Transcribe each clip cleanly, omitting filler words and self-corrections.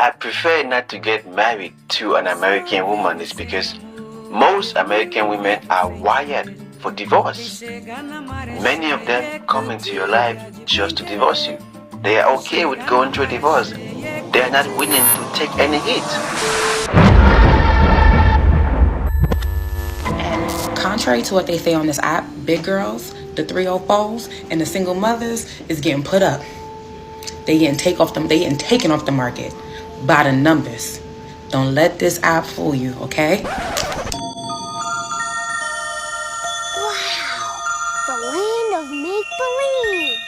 I prefer not to get married to an American woman is because most American women are wired for divorce. Many of them come into your life just to divorce you. They are okay with going through a divorce. They are not willing to take any hit. And contrary to what they say on this app, big girls, the 304s, and the single mothers is getting put up. They getting taken off the market by the numbers. Don't let this app fool you, okay? The land of make-believe.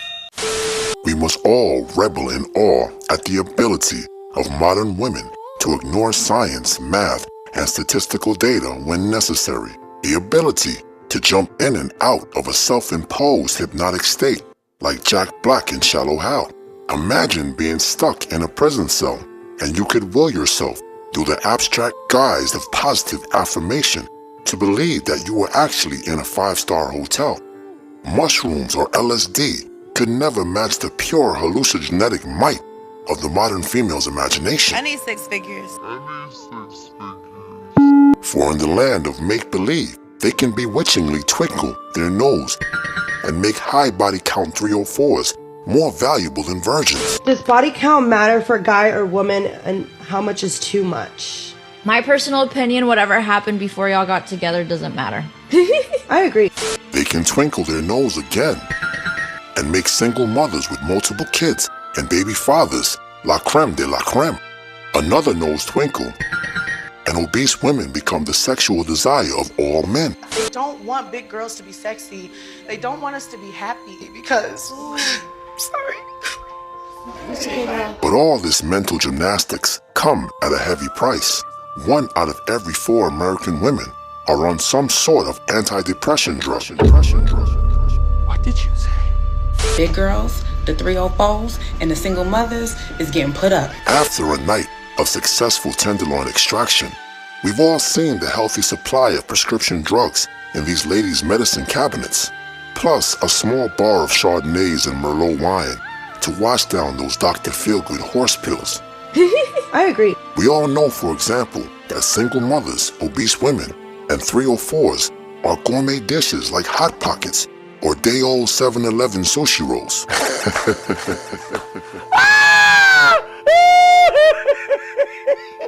We must all revel in awe at the ability of modern women to ignore science, math, and statistical data when necessary. The ability to jump in and out of a self-imposed hypnotic state, like Jack Black in Shallow Hal. Imagine being stuck in a prison cell and you could will yourself through the abstract guise of positive affirmation to believe that you were actually in a 5-star hotel. Mushrooms or LSD could never match the pure hallucinogenic might of the modern female's imagination. I need 6 figures. For in the land of make-believe, they can bewitchingly twinkle their nose and make high body count 304s more valuable than virgins. Does body count matter for a guy or woman, and how much is too much? My personal opinion, whatever happened before y'all got together doesn't matter. I agree. They can twinkle their nose again and make single mothers with multiple kids and baby fathers la creme de la creme. Another nose twinkle and obese women become the sexual desire of all men. They don't want big girls to be sexy. They don't want us to be happy because... Sorry. But all this mental gymnastics come at a heavy price. 1 out of every 4 American women are on some sort of antidepressant drug. What did you say? Big girls, the 304s, and the single mothers is getting put up. After a night of successful tenderloin extraction, we've all seen the healthy supply of prescription drugs in these ladies' medicine cabinets, plus a small bar of Chardonnays and Merlot wine to wash down those Dr. Feelgood horse pills. I agree. We all know, for example, that single mothers, obese women, and 304s are gourmet dishes like Hot Pockets or day-old 7-Eleven sushi rolls.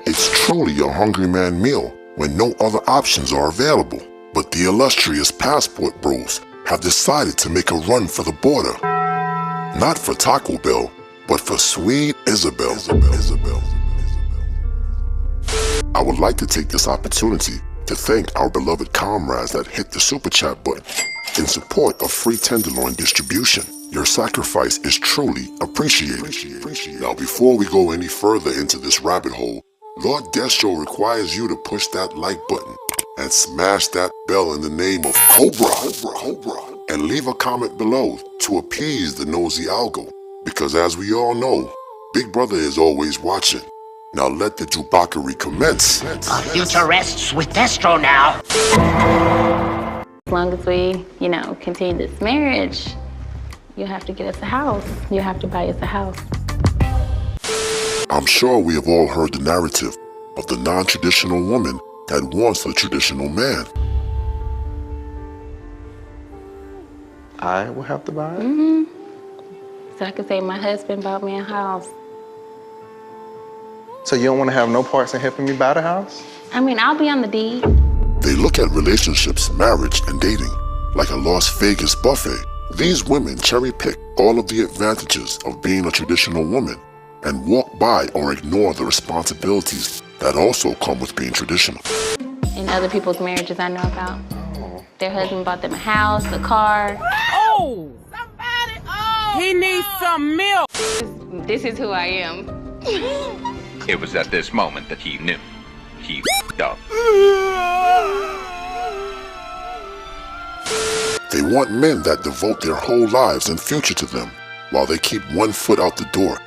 It's truly a hungry man meal when no other options are available. But the illustrious Passport Bros have decided to make a run for the border. Not for Taco Bell, but for sweet Isabel. I would like to take this opportunity to thank our beloved comrades that hit the Super Chat button in support of free tenderloin distribution. Your sacrifice is truly appreciated. Now before we go any further into this rabbit hole, Lord Destro requires you to push that like button and smash that bell in the name of Cobra, and leave a comment below to appease the nosy algo, because as we all know, Big Brother is always watching. Now let the Jubockery commence. Our future rests with Destro now. As long as we, continue this marriage, you have to get us a house. You have to buy us a house. I'm sure we have all heard the narrative of the non-traditional woman that wants a traditional man. I will have to buy it? So I could say my husband bought me a house. So you don't want to have no parts in helping me buy the house? I'll be on the deed. They look at relationships, marriage, and dating like a Las Vegas buffet. These women cherry-pick all of the advantages of being a traditional woman and walk by or ignore the responsibilities that also come with being traditional. In other people's marriages I know about, their husband bought them a house, a car. Oh! Somebody! Oh! He needs some milk! This is who I am. It was at this moment that he knew. He f***ed up. They want men that devote their whole lives and future to them while they keep 1 foot out the door.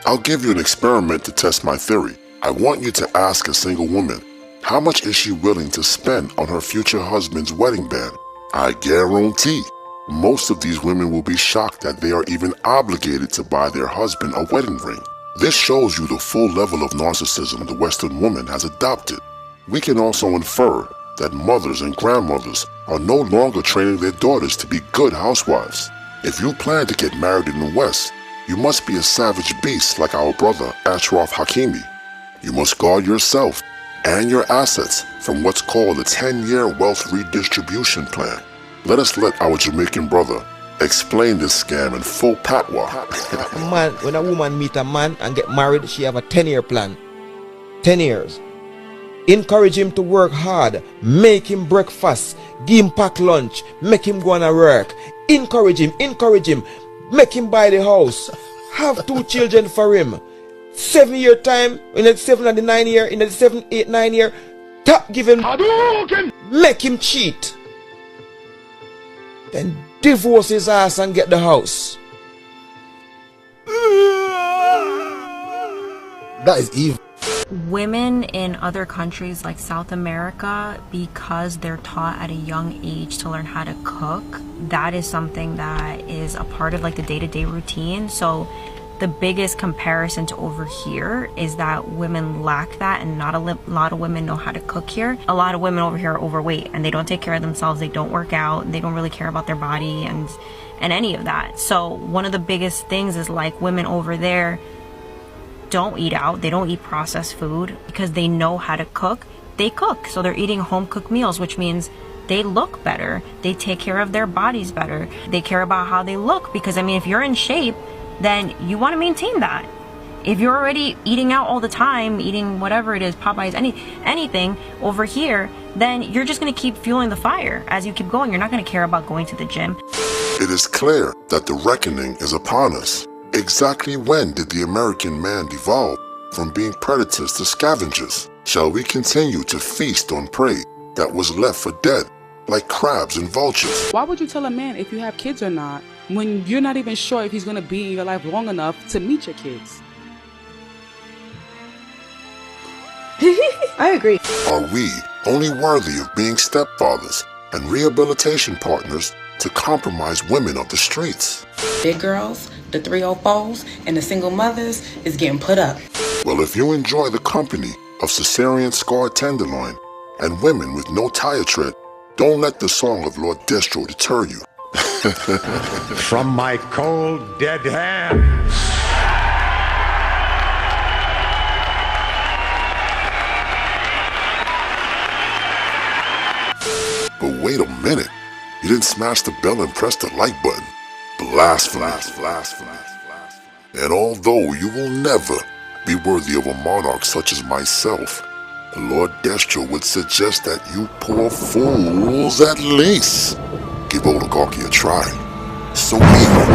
I'll give you an experiment to test my theory. I want you to ask a single woman, how much is she willing to spend on her future husband's wedding band? I guarantee most of these women will be shocked that they are even obligated to buy their husband a wedding ring. This shows you the full level of narcissism the Western woman has adopted. We can also infer that mothers and grandmothers are no longer training their daughters to be good housewives. If you plan to get married in the West, you must be a savage beast like our brother Ashraf Hakimi. You must guard yourself and your assets from what's called a 10-year wealth redistribution plan. Let us let our Jamaican brother explain this scam in full patois. Man, when a woman meet a man and get married, she have a 10-year plan. 10 years. Encourage him to work hard, make him breakfast, give him pack lunch, make him go on a work. Encourage him, make him buy the house. Have 2 children for him. 7-year time, in the 7 and the 9 year, in the 7, 8, 9 year, top give him, make him cheat. Then divorce his ass and get the house. That is evil. Women in other countries like South America, because they're taught at a young age to learn how to cook, that is something that is a part of like the day-to-day routine. So the biggest comparison to over here is that women lack that, and not a lot of women know how to cook here. A lot of women over here are overweight and they don't take care of themselves, they don't work out, they don't really care about their body and any of that. So one of the biggest things is like women over there don't eat out, they don't eat processed food because they know how to cook. They cook, so they're eating home cooked meals, which means they look better, they take care of their bodies better, they care about how they look, because I mean, if you're in shape, then you want to maintain that. If you're already eating out all the time, eating whatever it is, Popeyes, anything over here, then you're just going to keep fueling the fire as you keep going. You're not going to care about going to the gym. It is clear that the reckoning is upon us. Exactly when did the American man devolve from being predators to scavengers? Shall we continue to feast on prey that was left for dead, like crabs and vultures? Why would you tell a man if you have kids or not, when you're not even sure if he's going to be in your life long enough to meet your kids? I agree. Are we only worthy of being stepfathers and rehabilitation partners to compromise women of the streets? Big girls, the 304s, and the single mothers is getting put up. Well, if you enjoy the company of cesarean scarred tenderloin and women with no tire tread, don't let the song of Lord Destro deter you. From my cold, dead hands. But wait a minute. You didn't smash the bell and press the like button. Blasphemy. And although you will never be worthy of a monarch such as myself, the Lord Destro would suggest that you poor fools at least give oligarchy a try. So evil,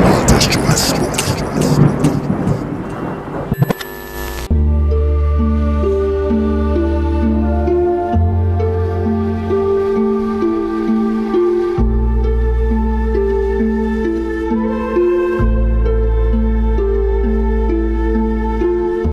Lord Destro has spoken.